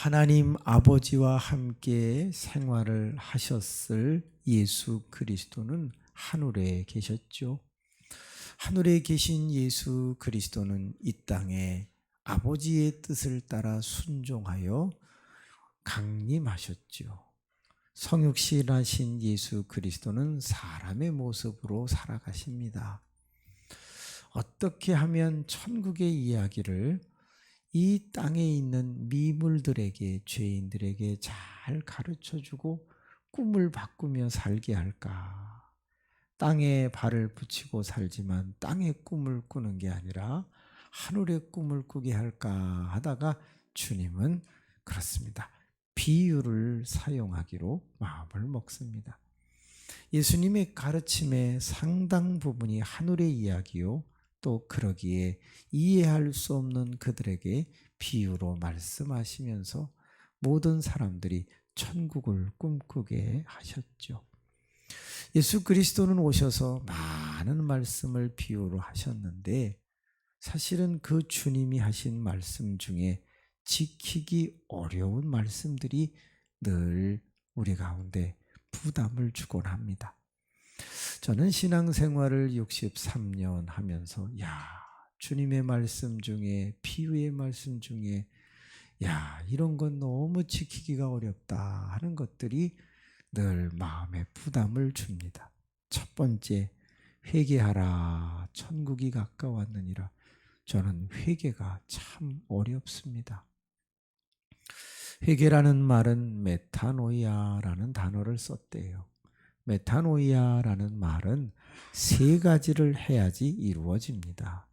하나님 아버지와 함께 생활을 하셨을 예수 그리스도는 하늘에 계셨죠. 하늘에 계신 예수 그리스도는 이 땅에 아버지의 뜻을 따라 순종하여 강림하셨죠. 성육신하신 예수 그리스도는 사람의 모습으로 살아가십니다. 어떻게 하면 천국의 이야기를 이 땅에 있는 미물들에게, 죄인들에게 잘 가르쳐주고 꿈을 바꾸며 살게 할까? 땅에 발을 붙이고 살지만 땅의 꿈을 꾸는 게 아니라 하늘의 꿈을 꾸게 할까 하다가 주님은 그렇습니다. 비유를 사용하기로 마음을 먹습니다. 예수님의 가르침의 상당 부분이 하늘의 이야기요. 또 그러기에 이해할 수 없는 그들에게 비유로 말씀하시면서 모든 사람들이 천국을 꿈꾸게 하셨죠. 예수 그리스도는 오셔서 많은 말씀을 비유로 하셨는데 사실은 그 주님이 하신 말씀 중에 지키기 어려운 말씀들이 늘 우리 가운데 부담을 주곤 합니다. 저는 신앙생활을 63년 하면서 주님의 말씀 중에, 비유의 말씀 중에 이런 건 너무 지키기가 어렵다 하는 것들이 늘 마음에 부담을 줍니다. 첫 번째, 회개하라 천국이 가까웠느니라. 저는 회개가 참 어렵습니다. 회개라는 말은 메타노이아라는 단어를 썼대요. 메타노이아라는 말은 세 가지를 해야지 이루어집니다.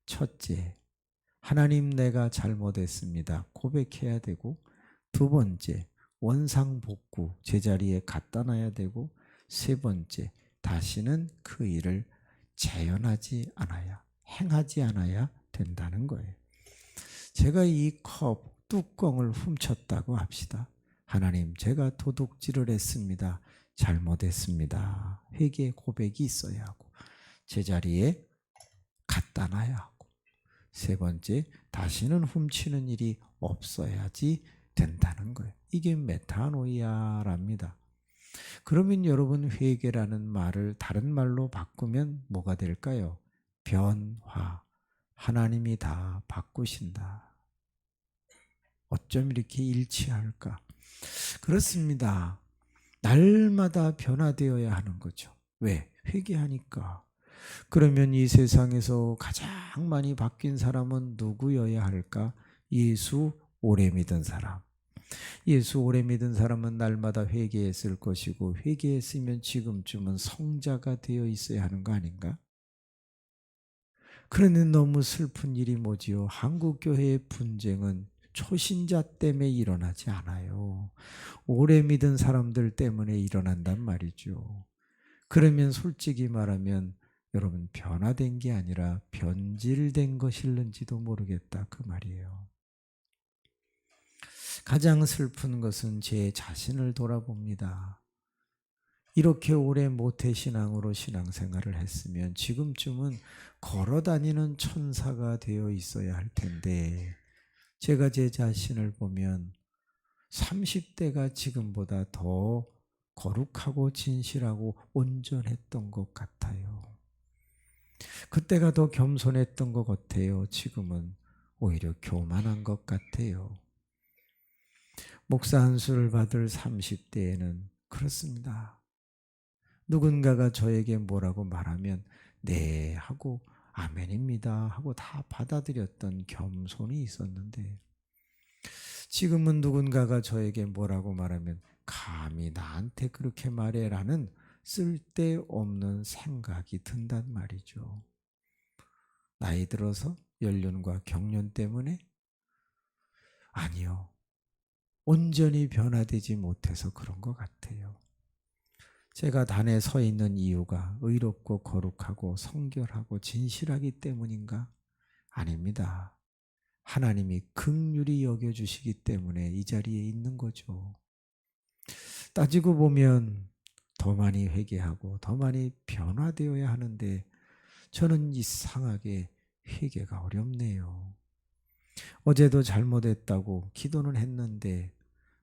첫째, 하나님 내가 잘못했습니다. 고백해야 되고, 두 번째, 원상복구 제자리에 갖다 놔야 되고, 세 번째, 다시는 그 일을 재현하지 않아야, 행하지 않아야 된다는 거예요. 제가 이 컵 뚜껑을 훔쳤다고 합시다. 하나님, 제가 도둑질을 했습니다. 잘못했습니다. 회개 고백이 있어야 하고, 제자리에 갖다 놔야 하고, 세 번째, 다시는 훔치는 일이 없어야지 된다는 거예요. 이게 메타노이아랍니다. 그러면 여러분, 회개라는 말을 다른 말로 바꾸면 뭐가 될까요? 변화. 하나님이 다 바꾸신다. 어쩜 이렇게 일치할까? 그렇습니다. 날마다 변화되어야 하는 거죠. 왜? 회개하니까. 그러면 이 세상에서 가장 많이 바뀐 사람은 누구여야 할까? 예수 오래 믿은 사람. 예수 오래 믿은 사람은 날마다 회개했을 것이고, 회개했으면 지금쯤은 성자가 되어 있어야 하는 거 아닌가? 그런데 너무 슬픈 일이 뭐지요? 한국교회의 분쟁은 초신자 때문에 일어나지 않아요. 오래 믿은 사람들 때문에 일어난단 말이죠. 그러면 솔직히 말하면 여러분, 변화된 게 아니라 변질된 것일는지도 모르겠다 그 말이에요. 가장 슬픈 것은 제 자신을 돌아봅니다. 이렇게 오래 모태신앙으로 신앙생활을 했으면 지금쯤은 걸어다니는 천사가 되어 있어야 할 텐데, 제가 제 자신을 보면 30대가 지금보다 더 거룩하고 진실하고 온전했던 것 같아요. 그때가 더 겸손했던 것 같아요. 지금은 오히려 교만한 것 같아요. 목사 안수를 받을 30대에는 그렇습니다. 누군가가 저에게 뭐라고 말하면 네 하고 아멘입니다 하고 다 받아들였던 겸손이 있었는데, 지금은 누군가가 저에게 뭐라고 말하면 감히 나한테 그렇게 말해라는 쓸데없는 생각이 든단 말이죠. 나이 들어서 연륜과 경륜 때문에? 아니요. 온전히 변화되지 못해서 그런 것 같아요. 제가 단에 서 있는 이유가 의롭고 거룩하고 성결하고 진실하기 때문인가? 아닙니다. 하나님이 긍휼히 여겨주시기 때문에 이 자리에 있는 거죠. 따지고 보면 더 많이 회개하고 더 많이 변화되어야 하는데 저는 이상하게 회개가 어렵네요. 어제도 잘못했다고 기도는 했는데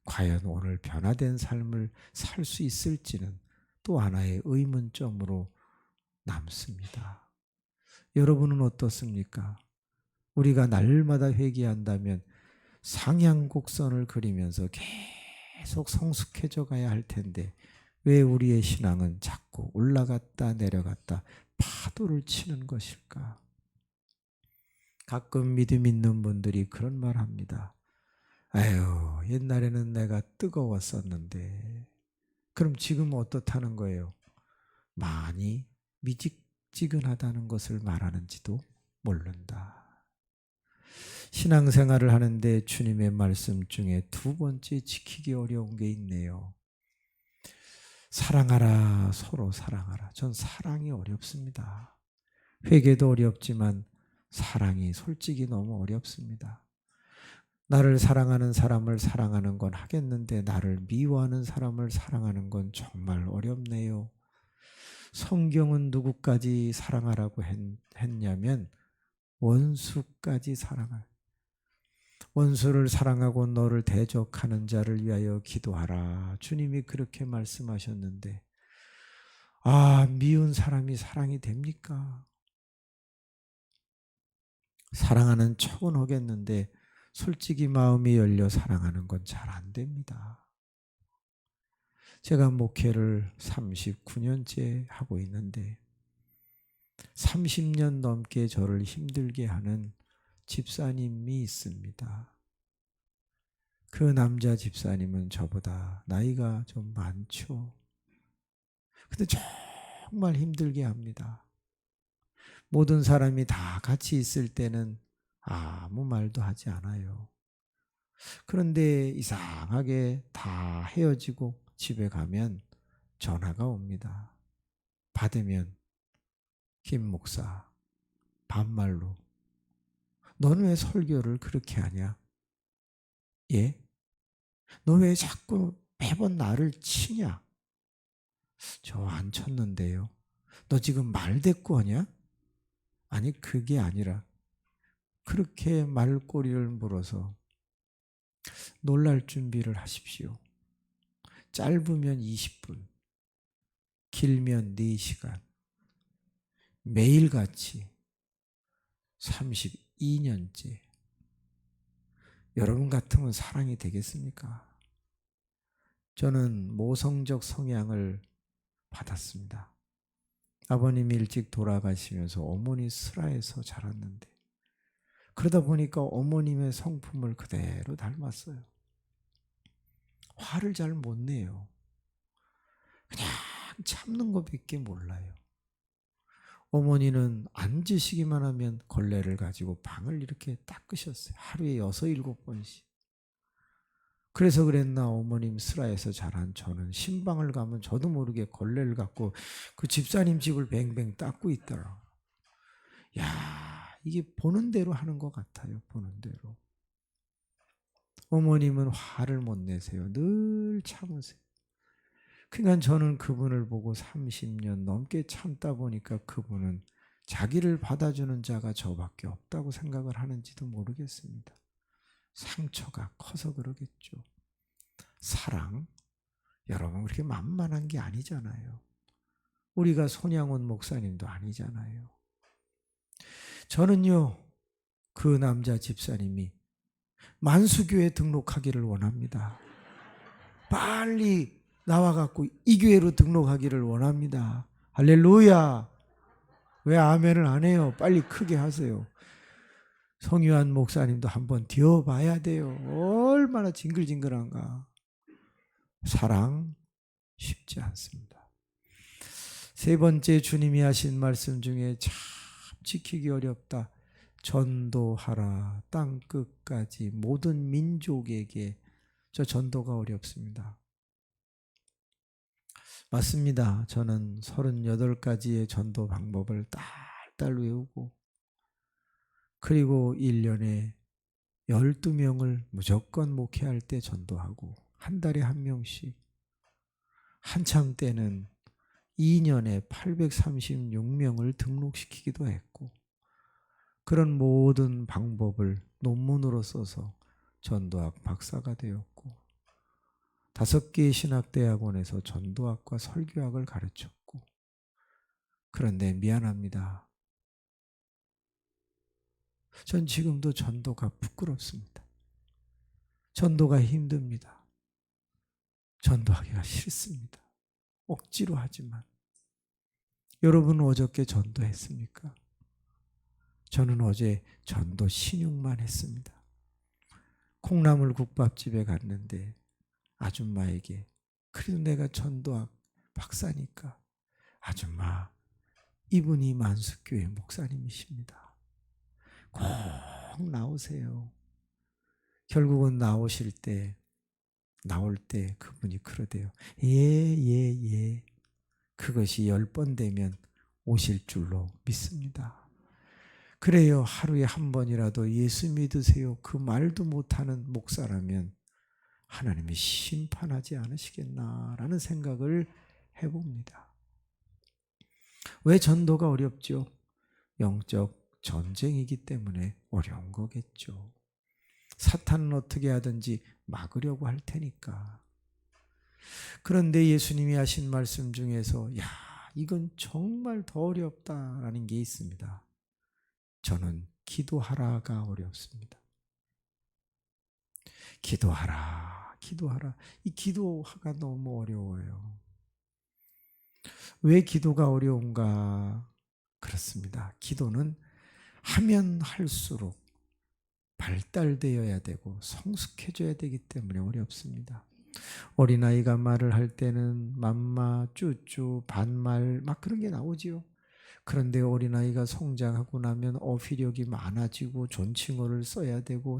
과연 오늘 변화된 삶을 살 수 있을지는 또 하나의 의문점으로 남습니다. 여러분은 어떻습니까? 우리가 날마다 회개한다면 상향곡선을 그리면서 계속 성숙해져 가야 할 텐데 왜 우리의 신앙은 자꾸 올라갔다 내려갔다 파도를 치는 것일까? 가끔 믿음 있는 분들이 그런 말 합니다. 아유, 옛날에는 내가 뜨거웠었는데. 그럼 지금 어떻다는 거예요? 많이 미직지근하다는 것을 말하는지도 모른다. 신앙생활을 하는데 주님의 말씀 중에 두 번째 지키기 어려운 게 있네요. 사랑하라, 서로 사랑하라. 전 사랑이 어렵습니다. 회개도 어렵지만 사랑이 솔직히 너무 어렵습니다. 나를 사랑하는 사람을 사랑하는 건 하겠는데 나를 미워하는 사람을 사랑하는 건 정말 어렵네요. 성경은 누구까지 사랑하라고 했냐면 원수까지 사랑하라. 원수를 사랑하고 너를 대적하는 자를 위하여 기도하라. 주님이 그렇게 말씀하셨는데 미운 사람이 사랑이 됩니까? 사랑하는 척은 하겠는데 솔직히 마음이 열려 사랑하는 건 잘 안 됩니다. 제가 목회를 39년째 하고 있는데 30년 넘게 저를 힘들게 하는 집사님이 있습니다. 그 남자 집사님은 저보다 나이가 좀 많죠. 근데 정말 힘들게 합니다. 모든 사람이 다 같이 있을 때는 아무 말도 하지 않아요. 그런데 이상하게 다 헤어지고 집에 가면 전화가 옵니다. 받으면 김 목사 반말로 너는 왜 설교를 그렇게 하냐? 예? 너 왜 자꾸 매번 나를 치냐? 저 안 쳤는데요. 너 지금 말대꾸하냐? 아니 그게 아니라 그렇게 말꼬리를 물어서 놀랄 준비를 하십시오. 짧으면 20분, 길면 4시간, 매일같이 32년째. 여러분 같으면 사랑이 되겠습니까? 저는 모성적 성향을 받았습니다. 아버님이 일찍 돌아가시면서 어머니 슬하에서 자랐는데 그러다 보니까 어머님의 성품을 그대로 닮았어요. 화를 잘 못 내요. 그냥 참는 것밖에 몰라요. 어머니는 앉으시기만 하면 걸레를 가지고 방을 이렇게 닦으셨어요. 하루에 6, 7번씩. 그래서 그랬나 어머님 슬하에서 자란 저는 신방을 가면 저도 모르게 걸레를 갖고 그 집사님 집을 뱅뱅 닦고 있더라고요. 야, 이게 보는 대로 하는 것 같아요. 보는 대로. 어머님은 화를 못 내세요. 늘 참으세요. 그러니까 저는 그분을 보고 30년 넘게 참다 보니까 그분은 자기를 받아주는 자가 저밖에 없다고 생각을 하는지도 모르겠습니다. 상처가 커서 그러겠죠. 사랑, 여러분 그렇게 만만한 게 아니잖아요. 우리가 손양원 목사님도 아니잖아요. 저는요, 그 남자 집사님이 만수교에 등록하기를 원합니다. 빨리 나와갖고 이 교회로 등록하기를 원합니다. 할렐루야. 왜 아멘을 안 해요? 빨리 크게 하세요. 성유한 목사님도 한번 되어봐야 돼요. 얼마나 징글징글한가. 사랑 쉽지 않습니다. 세 번째 주님이 하신 말씀 중에 참 지키기 어렵다. 전도하라 땅 끝까지 모든 민족에게. 저 전도가 어렵습니다. 맞습니다. 저는 38가지의 전도 방법을 딸딸 외우고 그리고 1년에 12명을 무조건 목회할 때 전도하고 한 달에 1명씩 한참 때는 2년에 836명을 등록시키기도 했고 그런 모든 방법을 논문으로 써서 전도학 박사가 되었고 5개의 신학대학원에서 전도학과 설교학을 가르쳤고 그런데 미안합니다. 전 지금도 전도가 부끄럽습니다. 전도가 힘듭니다. 전도하기가 싫습니다. 억지로 하지만. 여러분 어저께 전도했습니까? 저는 어제 전도 신용만 했습니다. 콩나물 국밥집에 갔는데 아줌마에게 그래도 내가 전도학 박사니까 아줌마 이분이 만수교회 목사님이십니다. 꼭 나오세요. 결국은 나올 때 그분이 그러대요. 예. 그것이 10번 되면 오실 줄로 믿습니다. 그래요. 하루에 한 번이라도 예수 믿으세요. 그 말도 못하는 목사라면 하나님이 심판하지 않으시겠나라는 생각을 해봅니다. 왜 전도가 어렵죠? 영적 전쟁이기 때문에 어려운 거겠죠. 사탄은 어떻게 하든지 막으려고 할 테니까. 그런데 예수님이 하신 말씀 중에서 이건 정말 더 어렵다라는 게 있습니다. 저는 기도하라가 어렵습니다. 기도하라. 이 기도하가 너무 어려워요. 왜 기도가 어려운가? 그렇습니다. 기도는 하면 할수록 발달되어야 되고 성숙해져야 되기 때문에 어렵습니다. 어린아이가 말을 할 때는 맘마, 쭈쭈, 반말 막 그런 게 나오지요. 그런데 어린아이가 성장하고 나면 어휘력이 많아지고 존칭어를 써야 되고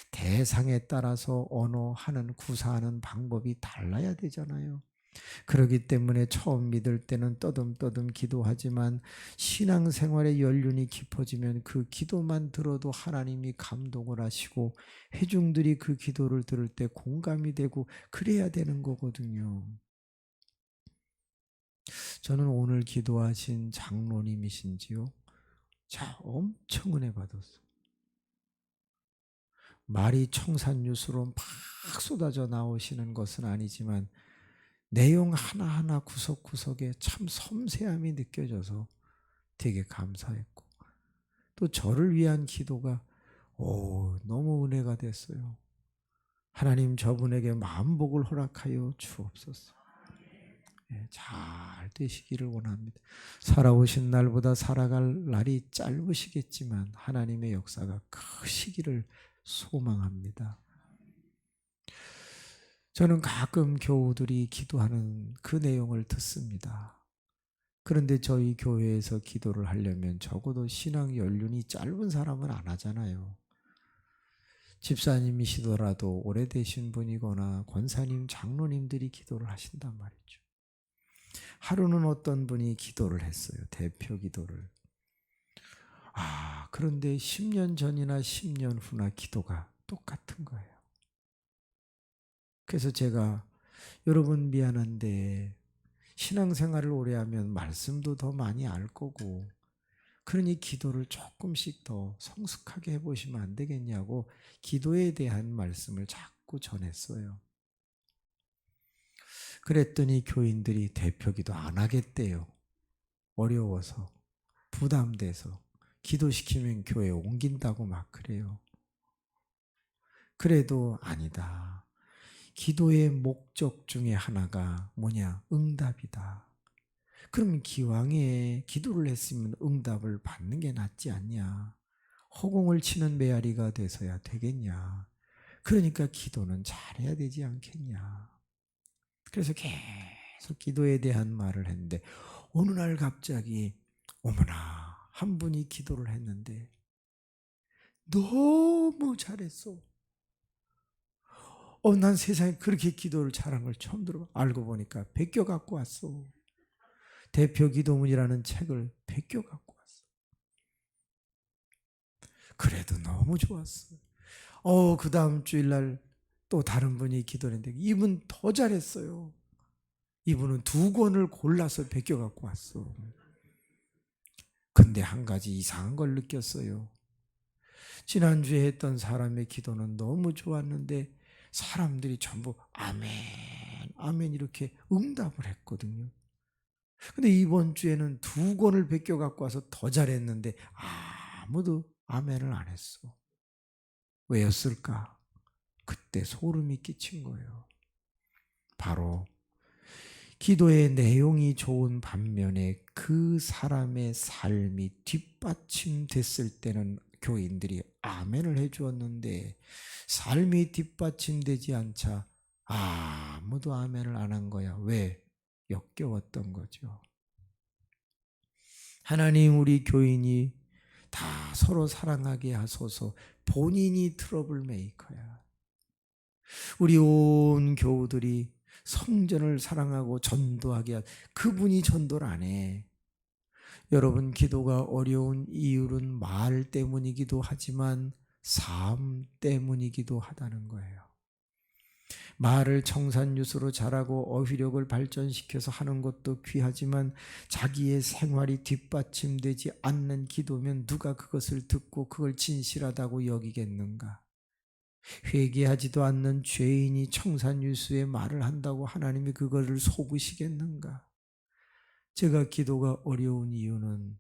대상에 따라서 언어하는 구사하는 방법이 달라야 되잖아요. 그렇기 때문에 처음 믿을 때는 떠듬떠듬 기도하지만 신앙생활의 연륜이 깊어지면 그 기도만 들어도 하나님이 감동을 하시고 회중들이 그 기도를 들을 때 공감이 되고 그래야 되는 거거든요. 저는 오늘 기도하신 장로님이신지요? 엄청 은혜 받았어요. 말이 청산유수로 막 쏟아져 나오시는 것은 아니지만 내용 하나하나 구석구석에 참 섬세함이 느껴져서 되게 감사했고 또 저를 위한 기도가 너무 은혜가 됐어요. 하나님 저분에게 만복을 허락하여 주옵소서. 잘 되시기를 원합니다. 살아오신 날보다 살아갈 날이 짧으시겠지만 하나님의 역사가 크시기를 소망합니다. 저는 가끔 교우들이 기도하는 그 내용을 듣습니다. 그런데 저희 교회에서 기도를 하려면 적어도 신앙 연륜이 짧은 사람은 안 하잖아요. 집사님이시더라도 오래되신 분이거나 권사님, 장로님들이 기도를 하신단 말이죠. 하루는 어떤 분이 기도를 했어요. 대표 기도를. 그런데 10년 전이나 10년 후나 기도가 똑같은 거예요. 그래서 제가 여러분 미안한데 신앙생활을 오래 하면 말씀도 더 많이 알 거고 그러니 기도를 조금씩 더 성숙하게 해보시면 안 되겠냐고 기도에 대한 말씀을 자꾸 전했어요. 그랬더니 교인들이 대표기도 안 하겠대요. 어려워서 부담돼서 기도시키면 교회에 옮긴다고 막 그래요. 그래도 아니다. 기도의 목적 중에 하나가 뭐냐? 응답이다. 그럼 기왕에 기도를 했으면 응답을 받는 게 낫지 않냐? 허공을 치는 메아리가 돼서야 되겠냐? 그러니까 기도는 잘해야 되지 않겠냐? 그래서 계속 기도에 대한 말을 했는데 어느 날 갑자기 어머나 한 분이 기도를 했는데 너무 잘했어. 난 세상에 그렇게 기도를 잘한 걸 처음 들어봐. 알고 보니까 베껴 갖고 왔어. 대표 기도문이라는 책을 베껴 갖고 왔어. 그래도 너무 좋았어. 그 다음 주일날 또 다른 분이 기도를 했는데 이분 더 잘했어요. 이분은 2권을 골라서 베껴 갖고 왔어. 근데 한 가지 이상한 걸 느꼈어요. 지난주에 했던 사람의 기도는 너무 좋았는데 사람들이 전부 아멘, 아멘 이렇게 응답을 했거든요. 근데 이번 주에는 2권을 베껴 갖고 와서 더 잘했는데 아무도 아멘을 안 했어. 왜였을까? 그때 소름이 끼친 거예요. 바로 기도의 내용이 좋은 반면에 그 사람의 삶이 뒷받침됐을 때는 교인들이 아멘을 해주었는데 삶이 뒷받침되지 않자 아무도 아멘을 안 한 거야. 왜? 역겨웠던 거죠. 하나님, 우리 교인이 다 서로 사랑하게 하소서. 본인이 트러블 메이커야. 우리 온 교우들이 성전을 사랑하고 전도하게 그분이 전도를 안 해. 여러분, 기도가 어려운 이유는 말 때문이기도 하지만 삶 때문이기도 하다는 거예요. 말을 청산유수로 잘하고 어휘력을 발전시켜서 하는 것도 귀하지만 자기의 생활이 뒷받침되지 않는 기도면 누가 그것을 듣고 그걸 진실하다고 여기겠는가? 회개하지도 않는 죄인이 청산유수의 말을 한다고 하나님이 그거를 속으시겠는가? 제가 기도가 어려운 이유는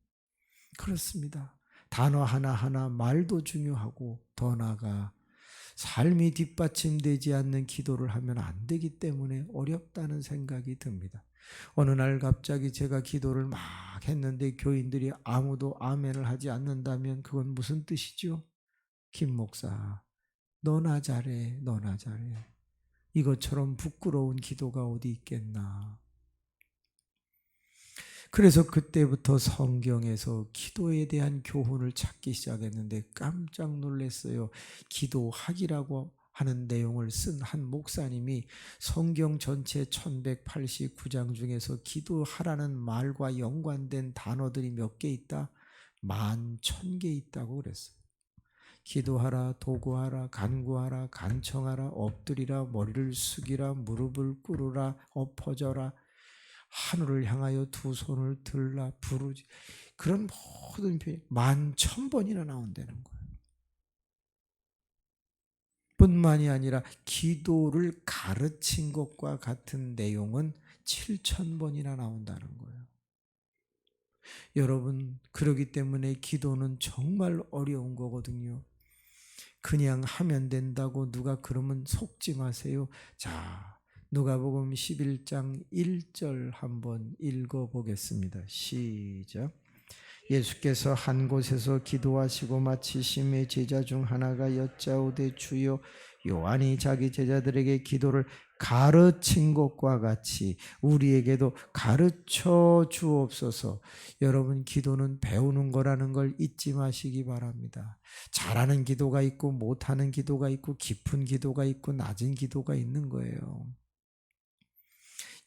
그렇습니다. 단어 하나하나 말도 중요하고 더 나아가 삶이 뒷받침되지 않는 기도를 하면 안 되기 때문에 어렵다는 생각이 듭니다. 어느 날 갑자기 제가 기도를 막 했는데 교인들이 아무도 아멘을 하지 않는다면 그건 무슨 뜻이죠? 김 목사, 너나 잘해, 너나 잘해. 이것처럼 부끄러운 기도가 어디 있겠나. 그래서 그때부터 성경에서 기도에 대한 교훈을 찾기 시작했는데 깜짝 놀랐어요. 기도학이라고 하는 내용을 쓴 한 목사님이 성경 전체 1189장 중에서 기도하라는 말과 연관된 단어들이 몇 개 있다? 11,000개 있다고 그랬어요. 기도하라, 도구하라, 간구하라, 간청하라, 엎드리라, 머리를 숙이라, 무릎을 꿇으라, 엎어져라, 하늘을 향하여 2손을 들라, 부르지. 그런 모든 표현이 11,000번이나 나온다는 거예요. 뿐만이 아니라 기도를 가르친 것과 같은 내용은 7,000번이나 나온다는 거예요. 여러분, 그러기 때문에 기도는 정말 어려운 거거든요. 그냥 하면 된다고 누가 그러면 속지 마세요. 자, 누가복음 11장 1절 한번 읽어보겠습니다. 시작. 예수께서 한 곳에서 기도하시고 마치심에 제자 중 하나가 여짜오되 주여, 요한이 자기 제자들에게 기도를 가르친 것과 같이 우리에게도 가르쳐 주옵소서. 여러분, 기도는 배우는 거라는 걸 잊지 마시기 바랍니다. 잘하는 기도가 있고 못하는 기도가 있고 깊은 기도가 있고 낮은 기도가 있는 거예요.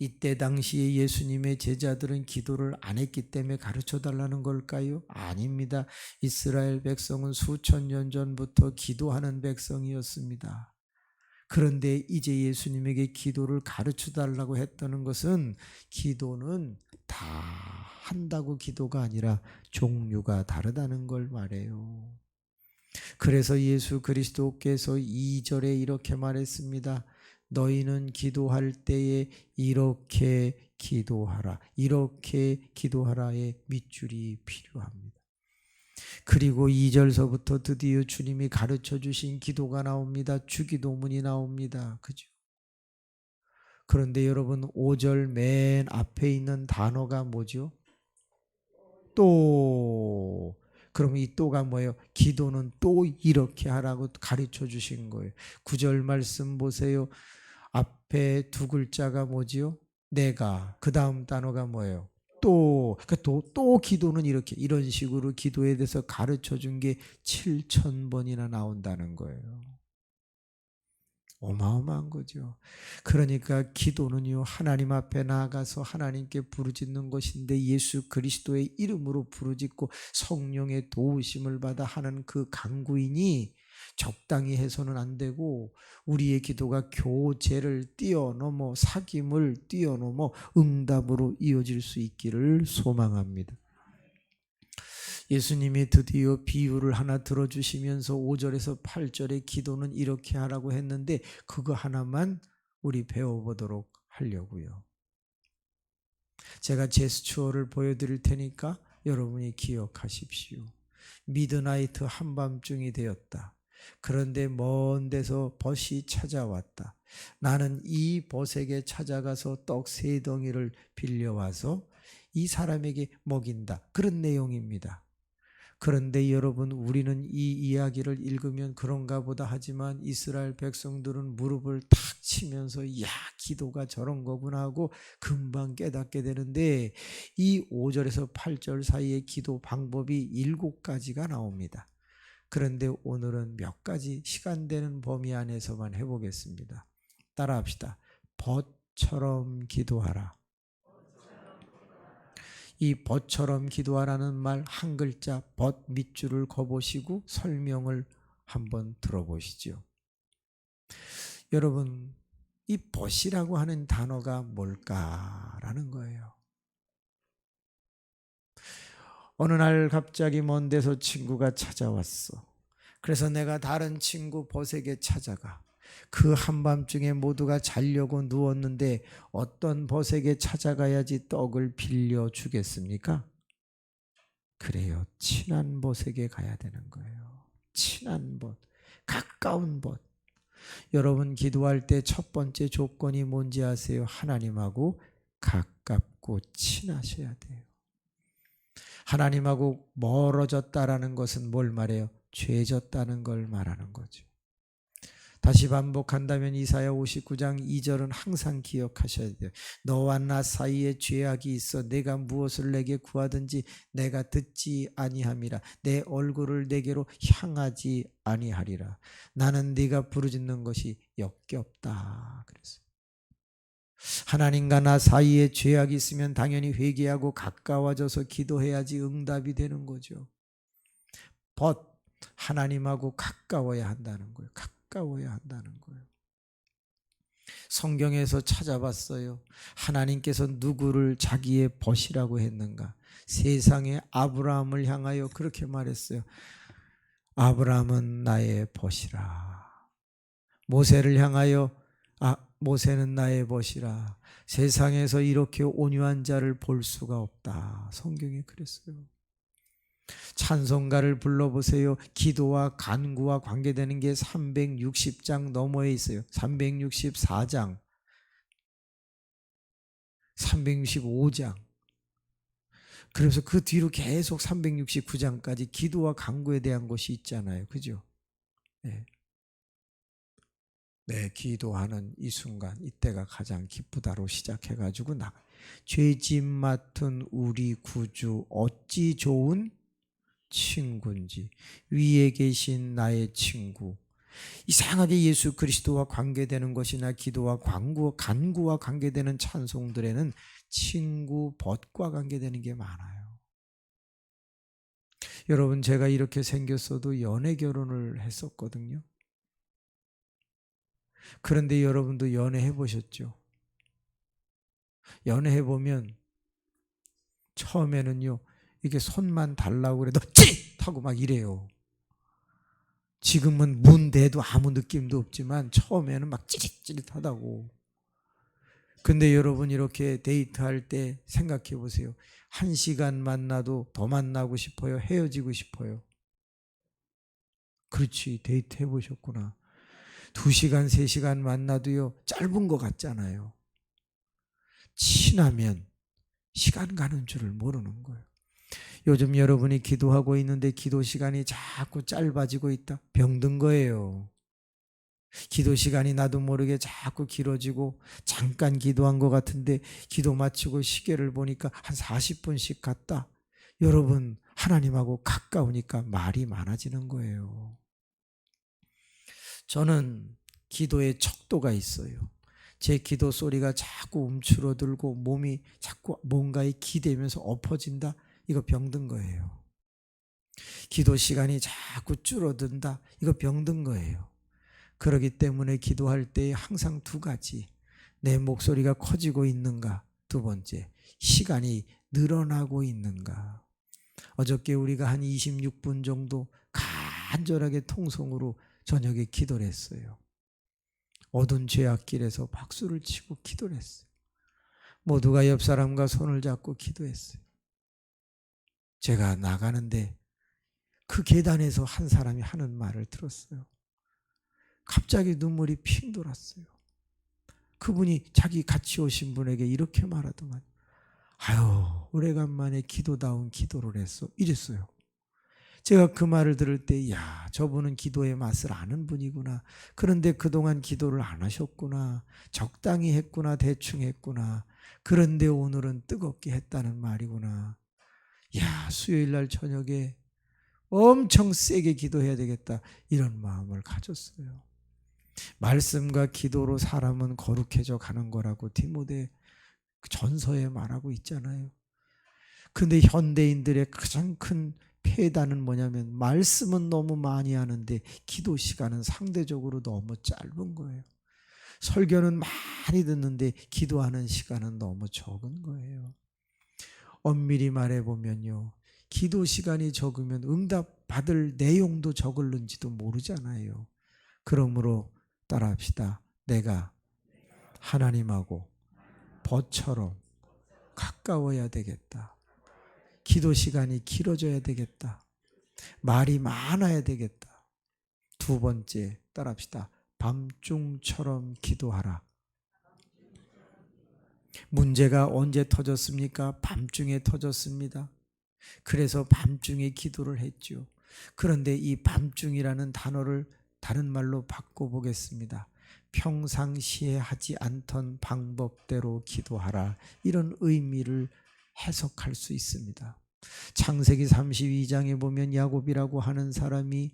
이때 당시에 예수님의 제자들은 기도를 안 했기 때문에 가르쳐달라는 걸까요? 아닙니다. 이스라엘 백성은 수천 년 전부터 기도하는 백성이었습니다. 그런데 이제 예수님에게 기도를 가르쳐달라고 했다는 것은 기도는 다 한다고 기도가 아니라 종류가 다르다는 걸 말해요. 그래서 예수 그리스도께서 2절에 이렇게 말했습니다. 너희는 기도할 때에 이렇게 기도하라. 이렇게 기도하라의 밑줄이 필요합니다. 그리고 2절서부터 드디어 주님이 가르쳐 주신 기도가 나옵니다. 주기도문이 나옵니다. 그죠? 그런데 여러분, 5절 맨 앞에 있는 단어가 뭐죠? 또. 그럼 이 또가 뭐예요? 기도는 또 이렇게 하라고 가르쳐 주신 거예요. 9절 말씀 보세요. 앞에 2글자가 뭐지요? 내가. 그 다음 단어가 뭐예요? 또. 그러니까 또 기도는 이렇게 이런 식으로 기도에 대해서 가르쳐 준 게 7,000번이나 나온다는 거예요. 어마어마한 거죠. 그러니까 기도는요, 하나님 앞에 나아가서 하나님께 부르짖는 것인데 예수 그리스도의 이름으로 부르짖고 성령의 도우심을 받아 하는 그 간구이니 적당히 해서는 안 되고 우리의 기도가 교제를 뛰어넘어 사귐을 뛰어넘어 응답으로 이어질 수 있기를 소망합니다. 예수님이 드디어 비유를 하나 들어주시면서 5절에서 8절의 기도는 이렇게 하라고 했는데 그거 하나만 우리 배워보도록 하려고요. 제가 제스처를 보여드릴 테니까 여러분이 기억하십시오. 미드나이트 한밤중이 되었다. 그런데 먼 데서 벗이 찾아왔다. 나는 이 벗에게 찾아가서 떡 3덩이를 빌려와서 이 사람에게 먹인다. 그런 내용입니다. 그런데 여러분, 우리는 이 이야기를 읽으면 그런가 보다 하지만 이스라엘 백성들은 무릎을 탁 치면서 야, 기도가 저런 거구나 하고 금방 깨닫게 되는데 이 5절에서 8절 사이의 기도 방법이 7가지가 나옵니다. 그런데 오늘은 몇 가지 시간 되는 범위 안에서만 해보겠습니다. 따라합시다. 벗처럼 기도하라. 이 벗처럼 기도하라는 말 한 글자 벗 밑줄을 그어보시고 설명을 한번 들어보시죠. 여러분, 이 벗이라고 하는 단어가 뭘까라는 거예요. 어느 날 갑자기 먼 데서 친구가 찾아왔어. 그래서 내가 다른 친구 벗에게 찾아가. 그 한밤중에 모두가 자려고 누웠는데 어떤 벗에게 찾아가야지 떡을 빌려주겠습니까? 그래요. 친한 벗에게 가야 되는 거예요. 친한 벗, 가까운 벗. 여러분 기도할 때 첫 번째 조건이 뭔지 아세요? 하나님하고 가깝고 친하셔야 돼요. 하나님하고 멀어졌다라는 것은 뭘 말해요? 죄졌다는 걸 말하는 거죠. 다시 반복한다면 이사야 59장 2절은 항상 기억하셔야 돼요. 너와 나 사이에 죄악이 있어 내가 무엇을 내게 구하든지 내가 듣지 아니함이라. 내 얼굴을 내게로 향하지 아니하리라. 나는 네가 부르짖는 것이 역겹다. 그래서 하나님과 나 사이에 죄악이 있으면 당연히 회개하고 가까워져서 기도해야지 응답이 되는 거죠. 벗, 하나님하고 가까워야 한다는 거예요. 가까워야 한다는 거예요. 성경에서 찾아봤어요. 하나님께서 누구를 자기의 벗이라고 했는가? 세상의 아브라함을 향하여 그렇게 말했어요. 아브라함은 나의 벗이라. 모세를 향하여 모세는 나의 벗이라. 세상에서 이렇게 온유한 자를 볼 수가 없다. 성경에 그랬어요. 찬송가를 불러보세요. 기도와 간구와 관계되는 게 360장 너머에 있어요. 364장, 365장. 그래서 그 뒤로 계속 369장까지 기도와 간구에 대한 것이 있잖아요. 그죠? 네. 내 기도하는 이 순간, 이때가 가장 기쁘다로 시작해가지고 죄짐 맡은 우리 구주 어찌 좋은 친구인지. 위에 계신 나의 친구. 이상하게 예수 그리스도와 관계되는 것이나 기도와 간구와 관계되는 찬송들에는 친구, 벗과 관계되는 게 많아요. 여러분, 제가 이렇게 생겼어도 연애 결혼을 했었거든요. 그런데 여러분도 연애해 보셨죠? 연애해 보면 처음에는요, 이게 손만 달라고 그래도 찌릿 하고 막 이래요. 지금은 문대도 아무 느낌도 없지만 처음에는 막 찌릿찌릿하다고. 근데 여러분 이렇게 데이트할 때 생각해 보세요. 1시간 만나도 더 만나고 싶어요? 헤어지고 싶어요? 그렇지, 데이트 해보셨구나. 2시간, 3시간 만나도요, 짧은 것 같잖아요. 친하면 시간 가는 줄을 모르는 거예요. 요즘 여러분이 기도하고 있는데 기도 시간이 자꾸 짧아지고 있다. 병든 거예요. 기도 시간이 나도 모르게 자꾸 길어지고 잠깐 기도한 것 같은데 기도 마치고 시계를 보니까 한 40분씩 갔다. 여러분, 하나님하고 가까우니까 말이 많아지는 거예요. 저는 기도에 척도가 있어요. 제 기도 소리가 자꾸 움츠러들고 몸이 자꾸 뭔가에 기대면서 엎어진다. 이거 병든 거예요. 기도 시간이 자꾸 줄어든다. 이거 병든 거예요. 그렇기 때문에 기도할 때 항상 2가지. 내 목소리가 커지고 있는가? 2번째, 시간이 늘어나고 있는가? 어저께 우리가 한 26분 정도 간절하게 통성으로 저녁에 기도를 했어요. 어두운 죄악길에서 박수를 치고 기도를 했어요. 모두가 옆 사람과 손을 잡고 기도했어요. 제가 나가는데 그 계단에서 한 사람이 하는 말을 들었어요. 갑자기 눈물이 핑 돌았어요. 그분이 자기 같이 오신 분에게 이렇게 말하더만, 아유, 오래간만에 기도다운 기도를 했어. 이랬어요. 제가 그 말을 들을 때, 야, 저분은 기도의 맛을 아는 분이구나. 그런데 그동안 기도를 안 하셨구나. 적당히 했구나. 대충 했구나. 그런데 오늘은 뜨겁게 했다는 말이구나. 야, 수요일 날 저녁에 엄청 세게 기도해야 되겠다. 이런 마음을 가졌어요. 말씀과 기도로 사람은 거룩해져 가는 거라고 디모데 전서에 말하고 있잖아요. 근데 현대인들의 가장 큰 폐단은 뭐냐면 말씀은 너무 많이 하는데 기도 시간은 상대적으로 너무 짧은 거예요. 설교는 많이 듣는데 기도하는 시간은 너무 적은 거예요. 엄밀히 말해보면요, 기도 시간이 적으면 응답 받을 내용도 적을는지도 모르잖아요. 그러므로 따라합시다. 내가 하나님하고 벗처럼 가까워야 되겠다. 기도 시간이 길어져야 되겠다. 말이 많아야 되겠다. 두 번째, 따라합시다. 밤중처럼 기도하라. 문제가 언제 터졌습니까? 밤중에 터졌습니다. 그래서 밤중에 기도를 했죠. 그런데 이 밤중이라는 단어를 다른 말로 바꿔보겠습니다. 평상시에 하지 않던 방법대로 기도하라. 이런 의미를 해석할 수 있습니다. 창세기 32장에 보면 야곱이라고 하는 사람이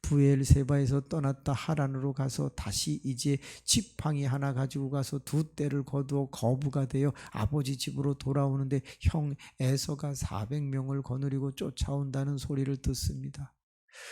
부엘세바에서 떠났다 하란으로 가서 다시 이제 지팡이 하나 가지고 가서 두 떼를 거두어 거부가 되어 아버지 집으로 돌아오는데 형 에서가 400명을 거느리고 쫓아온다는 소리를 듣습니다.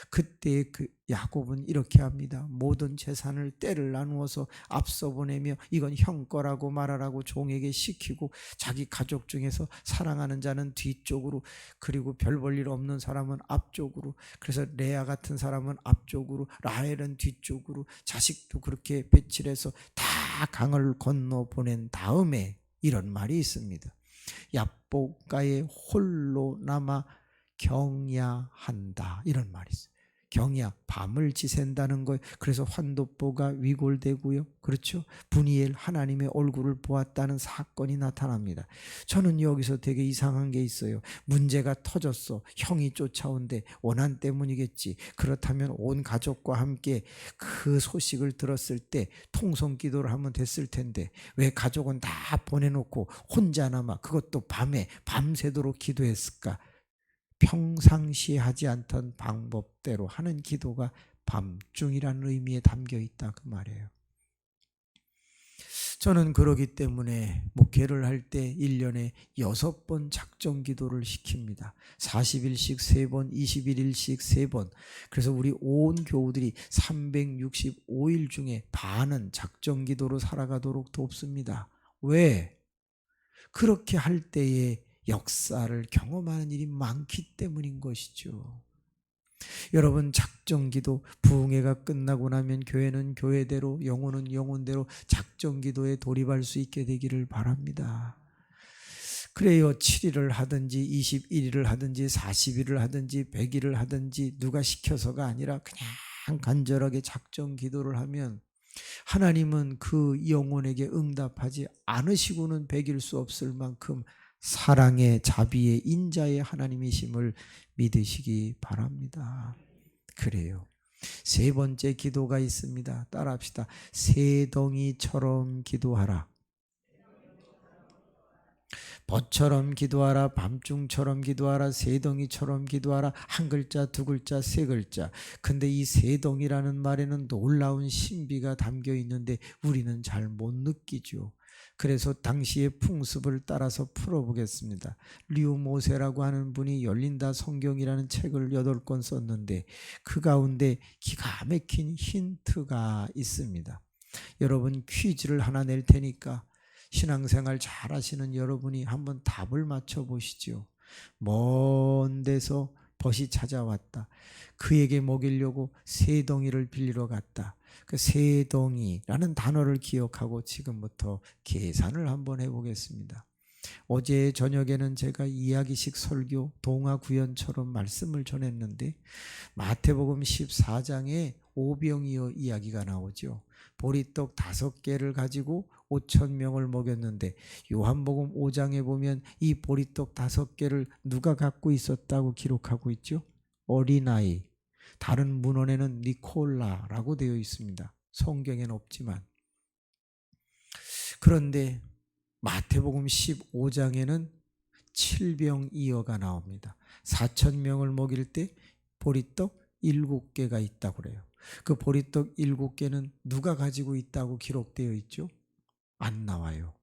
그때 그 야곱은 이렇게 합니다. 모든 재산을 떼를 나누어서 앞서 보내며 이건 형 거라고 말하라고 종에게 시키고 자기 가족 중에서 사랑하는 자는 뒤쪽으로, 그리고 별 볼 일 없는 사람은 앞쪽으로, 그래서 레아 같은 사람은 앞쪽으로, 라헬은 뒤쪽으로, 자식도 그렇게 배치를 해서 다 강을 건너 보낸 다음에 이런 말이 있습니다. 야복가에 홀로 남아 경야한다, 이런 말이 있어요. 경야, 밤을 지샌다는 거예요. 그래서 환도보가 위골되고요. 그렇죠? 분이엘, 하나님의 얼굴을 보았다는 사건이 나타납니다. 저는 여기서 되게 이상한 게 있어요. 문제가 터졌어. 형이 쫓아온대. 원한 때문이겠지. 그렇다면 온 가족과 함께 그 소식을 들었을 때 통성 기도를 하면 됐을 텐데 왜 가족은 다 보내놓고 혼자 남아, 그것도 밤에 밤새도록 기도했을까? 평상시에 하지 않던 방법대로 하는 기도가 밤중이라는 의미에 담겨 있다, 그 말이에요. 저는 그러기 때문에 목회를 할 때 1년에 6번 작정 기도를 시킵니다. 40일씩 3번, 21일씩 3번. 그래서 우리 온 교우들이 365일 중에 반은 작정 기도로 살아가도록 돕습니다. 왜? 그렇게 할 때에 역사를 경험하는 일이 많기 때문인 것이죠. 여러분, 작정기도, 부흥회가 끝나고 나면 교회는 교회대로, 영혼은 영혼대로 작정기도에 돌입할 수 있게 되기를 바랍니다. 그래요. 7일을 하든지 21일을 하든지 40일을 하든지 100일을 하든지 누가 시켜서가 아니라 그냥 간절하게 작정기도를 하면 하나님은 그 영혼에게 응답하지 않으시고는 배길 수 없을 만큼 사랑의 자비의 인자의 하나님이심을 믿으시기 바랍니다. 그래요. 세 번째 기도가 있습니다. 따라합시다. 새덩이처럼 기도하라. 벗처럼 기도하라. 밤중처럼 기도하라. 새덩이처럼 기도하라. 한 글자, 두 글자, 세 글자. 근데 이 새덩이라는 말에는 놀라운 신비가 담겨 있는데 우리는 잘 못 느끼죠. 그래서 당시의 풍습을 따라서 풀어보겠습니다. 류모세라고 하는 분이 열린다 성경이라는 책을 8권 썼는데 그 가운데 기가 막힌 힌트가 있습니다. 여러분, 퀴즈를 하나 낼 테니까 신앙생활 잘 하시는 여러분이 한번 답을 맞춰보시죠. 먼 데서 벗이 찾아왔다. 그에게 먹이려고 새덩이를 빌리러 갔다. 그 새덩이라는 단어를 기억하고 지금부터 계산을 한번 해보겠습니다. 어제 저녁에는 제가 이야기식 설교 동화 구연처럼 말씀을 전했는데 마태복음 14장에 오병이어 이야기가 나오죠. 보리떡 5개를 가지고 5,000명을 먹였는데 요한복음 5장에 보면 이 보리떡 5개를 누가 갖고 있었다고 기록하고 있죠? 어린아이. 다른 문헌에는 니콜라라고 되어 있습니다. 성경에는 없지만. 그런데 마태복음 15장에는 7병이어가 나옵니다. 4,000명을 먹일 때 보리떡 7개가 있다고 그래요. 그 보리떡 7개는 누가 가지고 있다고 기록되어 있죠? 안 나와요.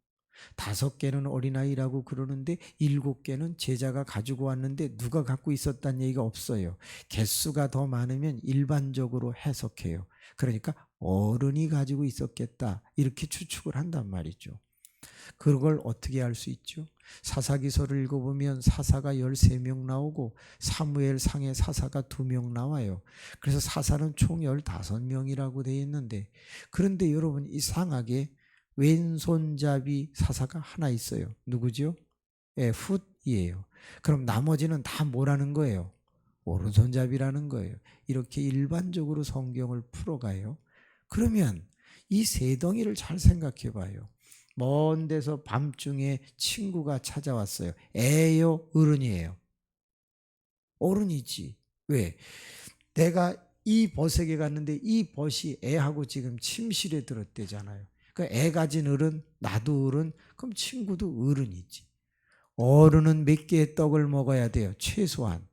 5개는 어린아이라고 그러는데 7개는 제자가 가지고 왔는데 누가 갖고 있었다는 얘기가 없어요. 개수가 더 많으면 일반적으로 해석해요. 그러니까 어른이 가지고 있었겠다 이렇게 추측을 한단 말이죠. 그걸 어떻게 알 수 있죠? 사사기서를 읽어보면 사사가 13명 나오고 사무엘상에 사사가 2명 나와요. 그래서 사사는 총 15명이라고 되어 있는데, 그런데 여러분 이상하게 왼손잡이 사사가 하나 있어요. 누구죠? 훗이에요. 그럼 나머지는 다 뭐라는 거예요? 오른손잡이라는 거예요. 이렇게 일반적으로 성경을 풀어가요. 그러면 이 세 덩이를 잘 생각해 봐요. 먼 데서 밤중에 친구가 찾아왔어요. 애요? 어른이에요? 어른이지. 왜? 내가 이 벗에게 갔는데 이 벗이 애하고 지금 침실에 들었대잖아요. 그러니까 애 가진 어른, 나도 어른, 그럼 친구도 어른이지. 어른은 몇 개의 떡을 먹어야 돼요? 최소한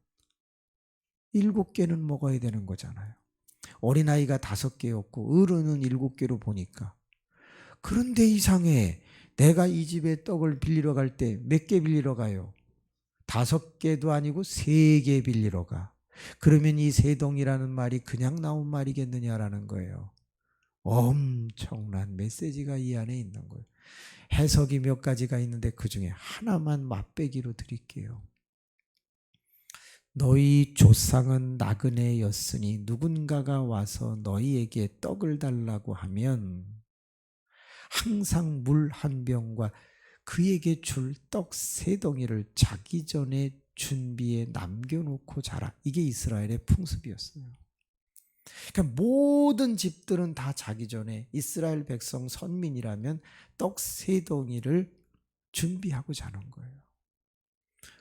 7개는 먹어야 되는 거잖아요. 어린아이가 5개였고 어른은 7개로 보니까. 그런데 이상해. 내가 이 집에 떡을 빌리러 갈 때 몇 개 빌리러 가요? 5개도 아니고 3개 빌리러 가. 그러면 이 세동이라는 말이 그냥 나온 말이겠느냐라는 거예요. 엄청난 메시지가 이 안에 있는 거예요. 해석이 몇 가지가 있는데 그 중에 하나만 맛배기로 드릴게요. 너희 조상은 나그네였으니 누군가가 와서 너희에게 떡을 달라고 하면 항상 물 한 병과 그에게 줄 떡 3덩이를 자기 전에 준비해 남겨놓고 자라. 이게 이스라엘의 풍습이었어요. 그러니까 모든 집들은 다 자기 전에 이스라엘 백성 선민이라면 떡 3덩이를 준비하고 자는 거예요.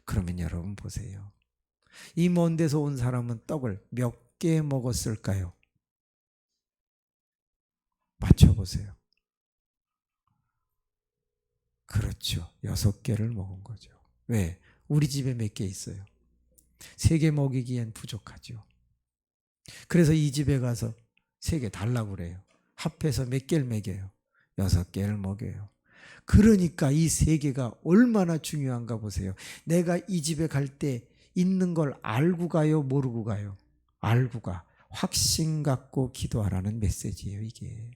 그러면 여러분 보세요. 이 먼 데서 온 사람은 떡을 몇 개 먹었을까요? 맞춰보세요. 그렇죠. 6개를 먹은 거죠. 왜? 우리 집에 몇 개 있어요? 3개 먹이기엔 부족하죠. 그래서 이 집에 가서 3개 달라고 그래요. 합해서 몇 개를 먹여요? 6개를 먹여요. 그러니까 이 3개가 얼마나 중요한가 보세요. 내가 이 집에 갈 때 있는 걸 알고 가요? 모르고 가요? 알고 가. 확신 갖고 기도하라는 메시지예요, 이게.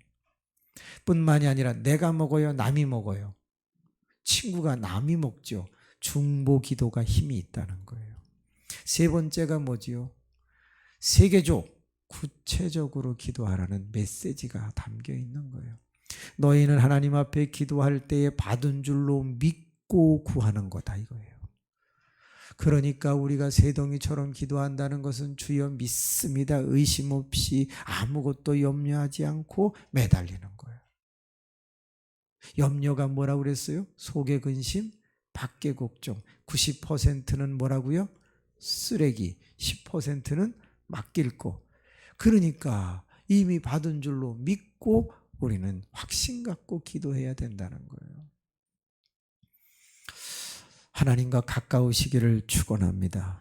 뿐만이 아니라 내가 먹어요? 남이 먹어요? 친구가 남이 먹죠. 중보 기도가 힘이 있다는 거예요. 세 번째가 뭐지요? 세계적 구체적으로 기도하라는 메시지가 담겨 있는 거예요. 너희는 하나님 앞에 기도할 때에 받은 줄로 믿고 구하는 거다 이거예요. 그러니까 우리가 새덩이처럼 기도한다는 것은 주여 믿습니다. 의심 없이 아무것도 염려하지 않고 매달리는 거예요. 염려가 뭐라고 그랬어요? 속의 근심, 밖의 걱정. 90%는 뭐라고요? 쓰레기. 10%는 맡길 거. 그러니까 이미 받은 줄로 믿고 우리는 확신 갖고 기도해야 된다는 거예요. 하나님과 가까우시기를 축원합니다.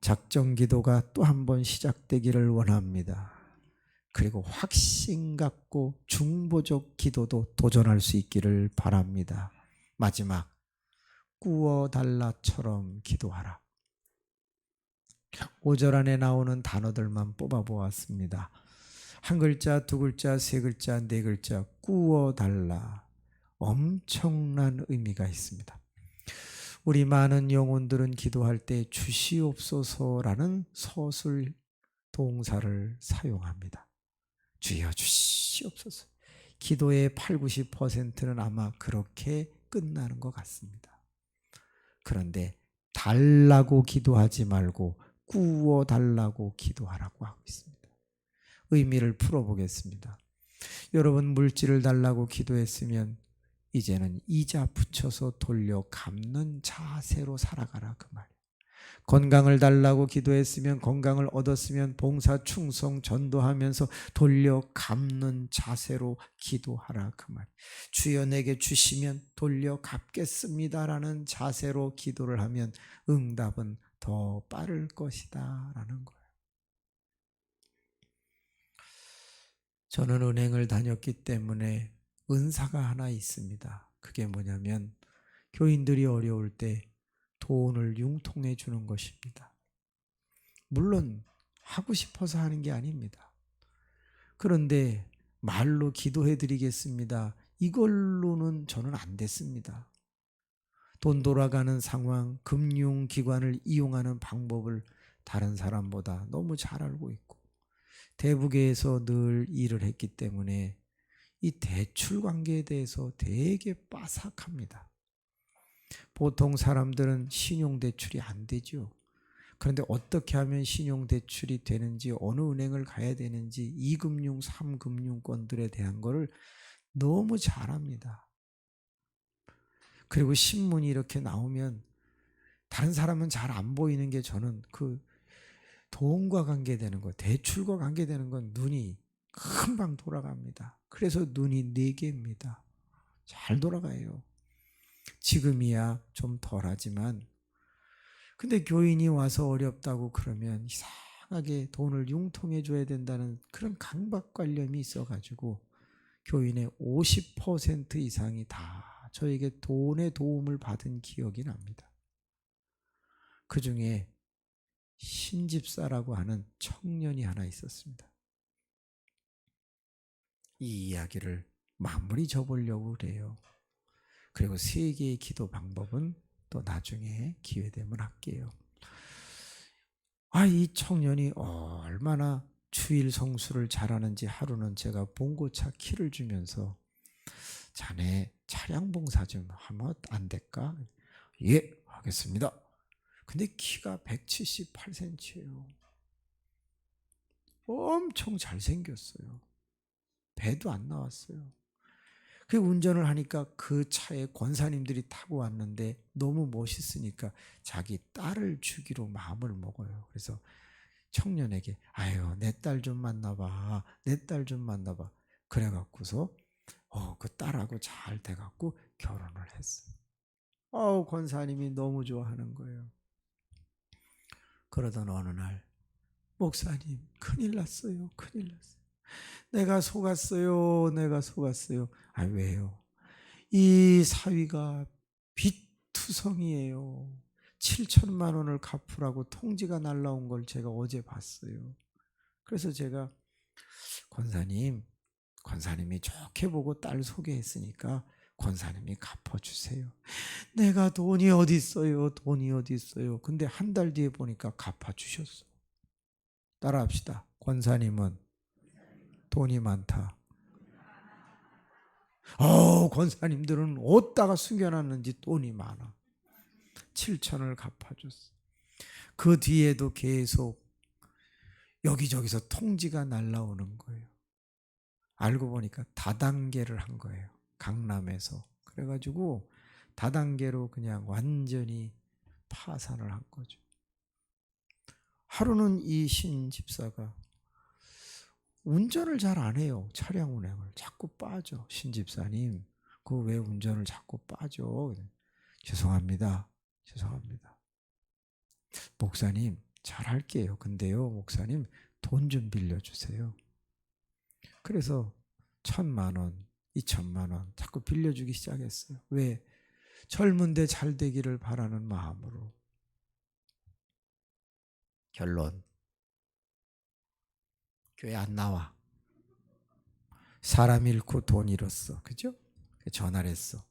작정 기도가 또 한 번 시작되기를 원합니다. 그리고 확신 갖고 중보적 기도도 도전할 수 있기를 바랍니다. 마지막, 꾸어달라처럼 기도하라. 5절 안에 나오는 단어들만 뽑아보았습니다. 한 글자, 두 글자, 세 글자, 네 글자, 꾸어달라. 엄청난 의미가 있습니다. 우리 많은 영혼들은 기도할 때 주시옵소서라는 서술 동사를 사용합니다. 주여 주시옵소서. 기도의 8, 90%는 아마 그렇게 끝나는 것 같습니다. 그런데 달라고 기도하지 말고 꾸어 달라고 기도하라고 하고 있습니다. 의미를 풀어보겠습니다. 여러분 물질을 달라고 기도했으면 이제는 이자 붙여서 돌려 갚는 자세로 살아가라 그 말이에요. 건강을 달라고 기도했으면 건강을 얻었으면 봉사 충성 전도하면서 돌려 갚는 자세로 기도하라 그 말. 주여 내게 주시면 돌려 갚겠습니다라는 자세로 기도를 하면 응답은 더 빠를 것이다 라는 거예요. 저는 은행을 다녔기 때문에 은사가 하나 있습니다. 그게 뭐냐면 교인들이 어려울 때 돈을 융통해 주는 것입니다. 물론 하고 싶어서 하는 게 아닙니다. 그런데 말로 기도해 드리겠습니다. 이걸로는 저는 안 됐습니다. 돈 돌아가는 상황, 금융기관을 이용하는 방법을 다른 사람보다 너무 잘 알고 있고 대부계에서 늘 일을 했기 때문에 이 대출 관계에 대해서 되게 빠삭합니다. 보통 사람들은 신용대출이 안 되죠. 그런데 어떻게 하면 신용대출이 되는지, 어느 은행을 가야 되는지, 2금융, 3금융권들에 대한 거를 너무 잘합니다. 그리고 신문이 이렇게 나오면 다른 사람은 잘 안 보이는 게 저는 그 돈과 관계되는 거, 대출과 관계되는 건 눈이 금방 돌아갑니다. 그래서 눈이 4개입니다. 잘 돌아가요. 지금이야 좀 덜하지만 근데 교인이 와서 어렵다고 그러면 이상하게 돈을 융통해 줘야 된다는 그런 강박관념이 있어가지고 교인의 50% 이상이 다 저에게 돈의 도움을 받은 기억이 납니다. 그 중에 신집사라고 하는 청년이 하나 있었습니다. 이 이야기를 마무리 져보려고 그래요. 그리고 3개의 기도 방법은 또 나중에 기회되면 할게요. 이 청년이 얼마나 주일 성수를 잘하는지 하루는 제가 봉고차 키를 주면서 자네 차량 봉사 좀 하면 안 될까? 예, 하겠습니다. 근데 키가 178cm예요. 엄청 잘생겼어요. 배도 안 나왔어요. 그 운전을 하니까 그 차에 권사님들이 타고 왔는데 너무 멋있으니까 자기 딸을 주기로 마음을 먹어요. 그래서 청년에게 아유 내 딸 좀 만나봐. 내 딸 좀 만나봐. 그래갖고서 그 딸하고 잘 돼갖고 결혼을 했어요. 권사님이 너무 좋아하는 거예요. 그러던 어느 날 목사님 큰일 났어요. 큰일 났어요. 내가 속았어요. 내가 속았어요. 왜요? 이 사위가 빚투성이에요. 7천만 원을 갚으라고 통지가 날라온 걸 제가 어제 봤어요. 그래서 제가 권사님이 좋게 보고 딸 소개했으니까 권사님이 갚아주세요. 내가 돈이 어디 있어요? 돈이 어디 있어요? 근데 한 달 뒤에 보니까 갚아주셨어. 따라합시다. 권사님은 돈이 많다. 권사님들은 어디다가 숨겨놨는지 돈이 많아. 7천을 갚아줬어. 그 뒤에도 계속 여기저기서 통지가 날라오는 거예요. 알고 보니까 다단계를 한 거예요. 강남에서. 그래가지고 다단계로 그냥 완전히 파산을 한 거죠. 하루는 이 신집사가 운전을 잘 안 해요. 차량 운행을. 자꾸 빠져. 신집사님, 그 왜 운전을 자꾸 빠져? 죄송합니다. 죄송합니다. 목사님, 잘 할게요. 근데요, 목사님, 돈 좀 빌려주세요. 그래서 1,000만 원, 2,000만 원 자꾸 빌려주기 시작했어요. 왜? 젊은데 잘 되기를 바라는 마음으로. 결론. 교회 안 나와. 사람 잃고 돈 잃었어. 그죠? 전화를 했어.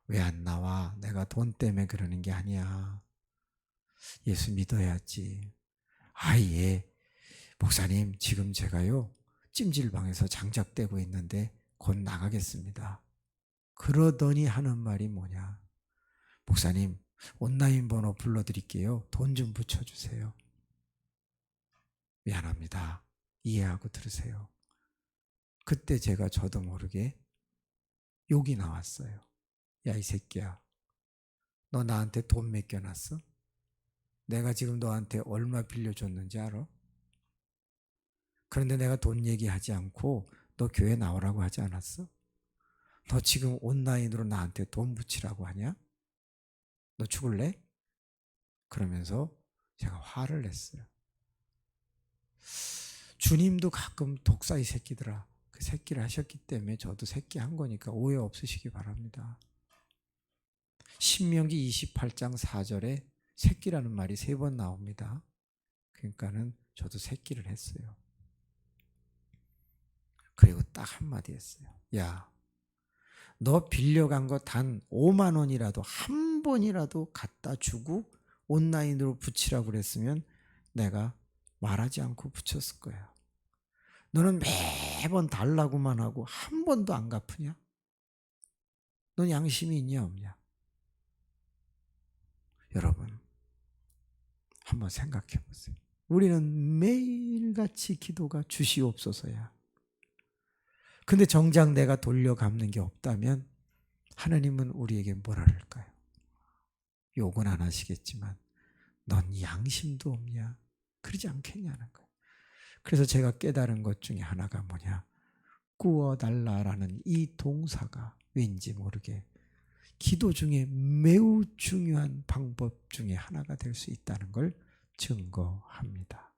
왜 안 나와? 내가 돈 때문에 그러는 게 아니야. 예수 믿어야지. 예. 목사님, 지금 제가요 찜질방에서 장작대고 있는데 곧 나가겠습니다. 그러더니 하는 말이 뭐냐? 목사님, 온라인 번호 불러드릴게요. 돈 좀 붙여주세요. 미안합니다. 이해하고 들으세요. 그때 제가 저도 모르게 욕이 나왔어요. 야, 이 새끼야, 너 나한테 돈 맡겨놨어? 내가 지금 너한테 얼마 빌려줬는지 알아? 그런데 내가 돈 얘기하지 않고 너 교회 나오라고 하지 않았어? 너 지금 온라인으로 나한테 돈 붙이라고 하냐? 너 죽을래? 그러면서 제가 화를 냈어요. 주님도 가끔 독사 이 새끼들아, 그 새끼를 하셨기 때문에 저도 새끼 한 거니까 오해 없으시기 바랍니다. 신명기 28장 4절에 새끼라는 말이 3번 나옵니다. 그러니까는 저도 새끼를 했어요. 그리고 딱 한마디 했어요. 야, 너 빌려간 거 단 5만 원이라도 한 번이라도 갖다 주고 온라인으로 붙이라고 그랬으면 내가 말하지 않고 붙였을 거야. 너는 매번 달라고만 하고 한 번도 안 갚으냐? 넌 양심이 있냐 없냐? 여러분, 한번 생각해 보세요. 우리는 매일같이 기도가 주시옵소서야. 근데 정작 내가 돌려갚는 게 없다면 하나님은 우리에게 뭐라 할까요? 욕은 안 하시겠지만 넌 양심도 없냐? 그러지 않겠냐는 거예요. 그래서 제가 깨달은 것 중에 하나가 뭐냐? 꾸어달라라는 이 동사가 왠지 모르게 기도 중에 매우 중요한 방법 중에 하나가 될 수 있다는 걸 증거합니다.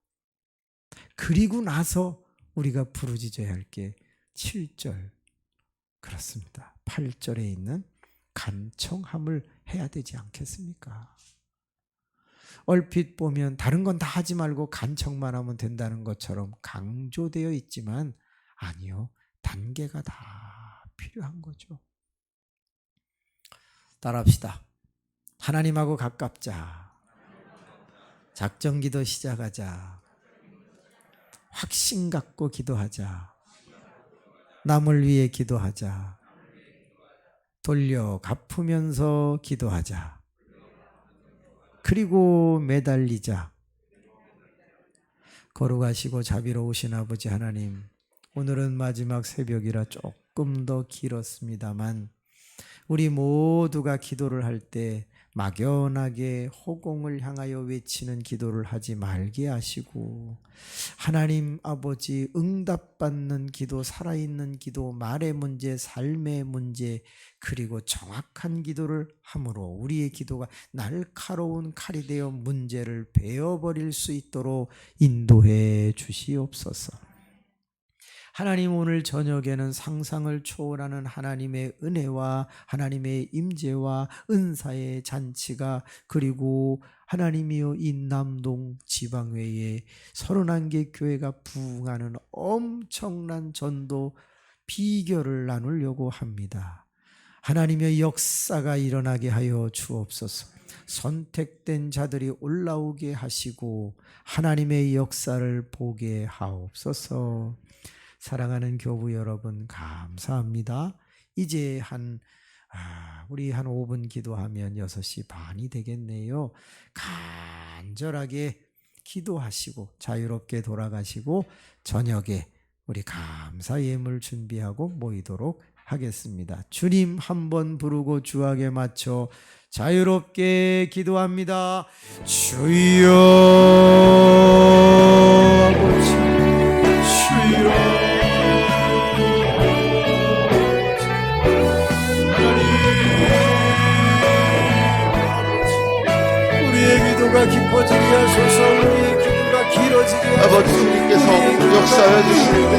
그리고 나서 우리가 부르짖어야 할 게 7절, 그렇습니다. 8절에 있는 간청함을 해야 되지 않겠습니까? 얼핏 보면 다른 건 다 하지 말고 간청만 하면 된다는 것처럼 강조되어 있지만 아니요, 단계가 다 필요한 거죠. 따라합시다. 하나님하고 가깝자. 작정기도 시작하자. 확신 갖고 기도하자. 남을 위해 기도하자. 돌려 갚으면서 기도하자. 그리고 매달리자. 거룩하시고 자비로우신 아버지 하나님, 오늘은 마지막 새벽이라 조금 더 길었습니다만 우리 모두가 기도를 할 때 막연하게 허공을 향하여 외치는 기도를 하지 말게 하시고 하나님 아버지 응답받는 기도, 살아있는 기도, 말의 문제, 삶의 문제, 그리고 정확한 기도를 함으로 우리의 기도가 날카로운 칼이 되어 문제를 베어버릴 수 있도록 인도해 주시옵소서. 하나님, 오늘 저녁에는 상상을 초월하는 하나님의 은혜와 하나님의 임재와 은사의 잔치가, 그리고 하나님이여 이 남동 지방회에 31개 교회가 부흥하는 엄청난 전도 비결을 나누려고 합니다. 하나님의 역사가 일어나게 하여 주옵소서. 선택된 자들이 올라오게 하시고 하나님의 역사를 보게 하옵소서. 사랑하는 교부 여러분, 감사합니다. 이제 우리 한 5분 기도하면 6시 반이 되겠네요. 간절하게 기도하시고 자유롭게 돌아가시고 저녁에 우리 감사 예물 준비하고 모이도록 하겠습니다. 주님 한번 부르고 주악에 맞춰 자유롭게 기도합니다. 주여 아버지, 주여 기도가 깊어지게 하소서. 우리의 기도가 길어지게 하소서. 아버지, 주님께서 역사하여 주시는데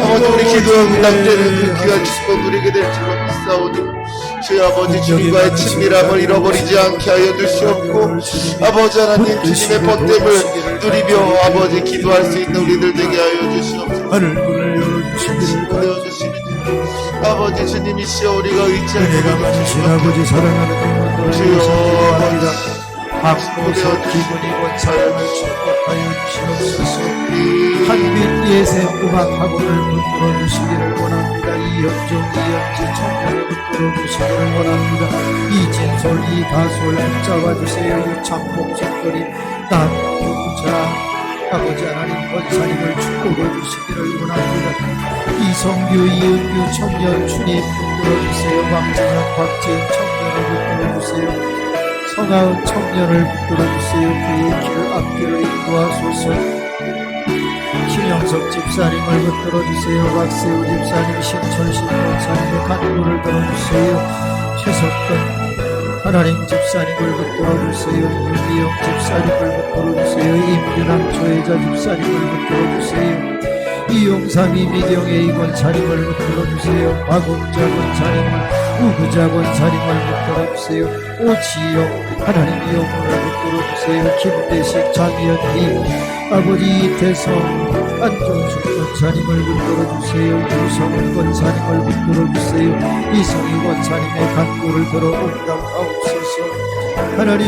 아버지, 우리 기도가 응답되는 그 귀한 축복 누리게 될 줄로 믿사오니 주여 아버지, 주님과의 친밀함을 잃어버리지 않게 하여 주시옵고 아버지 하나님, 주님의 복됨을 누리며 아버지 기도할 수 있는 우리들 되게 하여 주시옵소서. 하늘문을 열어주시옵소서. 되어 주시는 아버지 주님이시여 우리가 의지하는 은혜가 많으신 아버지 사랑하는 영혼들을 주여 위하옵니다. 아버지 박모서 기분이고 사랑을 축복하여 주시옵소서. 한빛 예세 음악 학원을 붙들어 주시기를 원합니다. 이현종 이현지 청년을 붙들어 주시기를 원합니다. 이진솔 이다솔 붙잡아 주세요. 유창복 적거리 남유자 아버지 하나님 권사님을 축복해 주시기를 원합니다. 이성규 이은규 청년 주님 붙들어 주세요. 박진현 박진 청년을 붙들어 주세요. 성아은 청년을 붙들어 주세요. 그의 길을 앞길을 인도하소서. 김영석 집사님을 붙들어 주세요. 박세우 집사님 신철신 권사님의 간구를 들어주세요. 최석근 하나님 집사님을 붙들어 주세요. 유미영 집사님을 붙들어 주세요. 임윤남 조혜자 집사님을 붙들어 주세요. 이용삼 이미경의 권사님을 붙들어 주세요. 박웅자 권사님을 우구자 권사님을 붙들어 주세요. 오지영 하나님 영혼을 붙들어 주세요. 김대식 장현희 아버지 이태성 안정수 권사님을 붙들어 주세요. 유성훈 권사님을 붙들어 주세요. 이성희 권사님의 간구를 들어 응답하옵소서. 하나님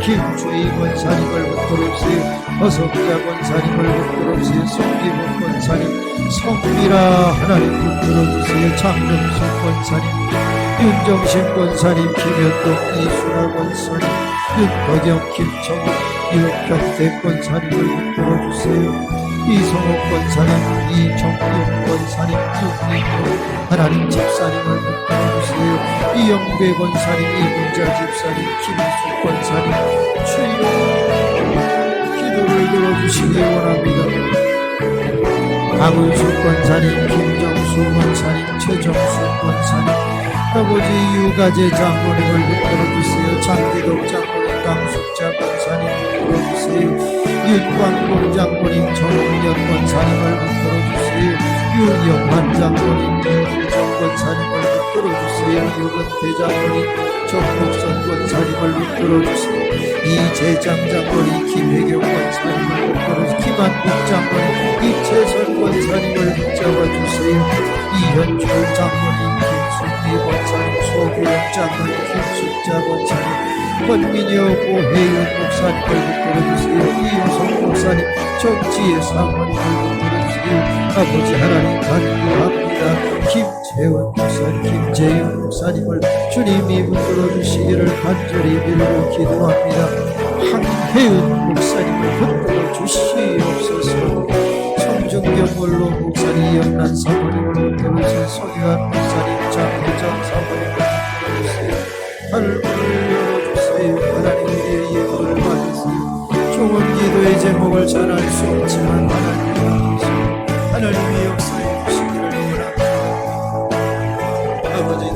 김주희 권사님을 붙들어 주세요. 허석자 권사님을 붙들어 주세요. 송기문 권사님 성미라 하나님 붙들어 주세요. 장명수 권사님 윤정신 권사님 김현동 이순아 권사님 윤덕영 김청욱 유경대 권사님을 붙들어 주세요. 이성옥 권사님 이정용 권사님 윤민호 하나님 집사님을 붙들어 주세요. 이영배 권사님 이문자 집사님 김희수 권사님 주여 기도를 들어주시기 원합니다. 박은수 권사님 김정수 권사님 최정수 권사님 아버지 유가제 장로님을 붙들어주세요. 장기덕 장로님 강숙자 권사님 붙들어주세요. 윤광봉 장로님 정은연 권사님을 붙들어주세요. 유영환 장로님 유정 권사님을 붙들어주세요. 유근태 장로님 정복선 권사님을 붙들어주세요. 이재장 장로님 김혜경 권사님을 붙들어주세요. 김한국 장로님 이채선 권사님을 붙잡아주세요. 이현주 장로님 김순미 권사님 소규영 장로님 김숙자 권사님 권민여 고혜윤 목사님을 붙들어주세요. 이효성 목사님 정지혜 사모님을 붙들어주세요. 아버지 하나님 간구합니다. 김재원 목사님 김재윤 목사님을 주님이 붙들어주시기를 간절히 빌고 기도합니다. 한혜은 목사님을 붙들어주시옵소서. 성중경 원로 목사님 이영란 사모님을 붙들어주세요. 손유한 목사님 장혜정 사모님을 붙들어주세요. 하늘을 열어주세요. 하나님 우리의 예물을 받으세요. 종은 기도의 제목을 전할 수 없지만 하나님이 역사해 주시기를 원합니다. 아버지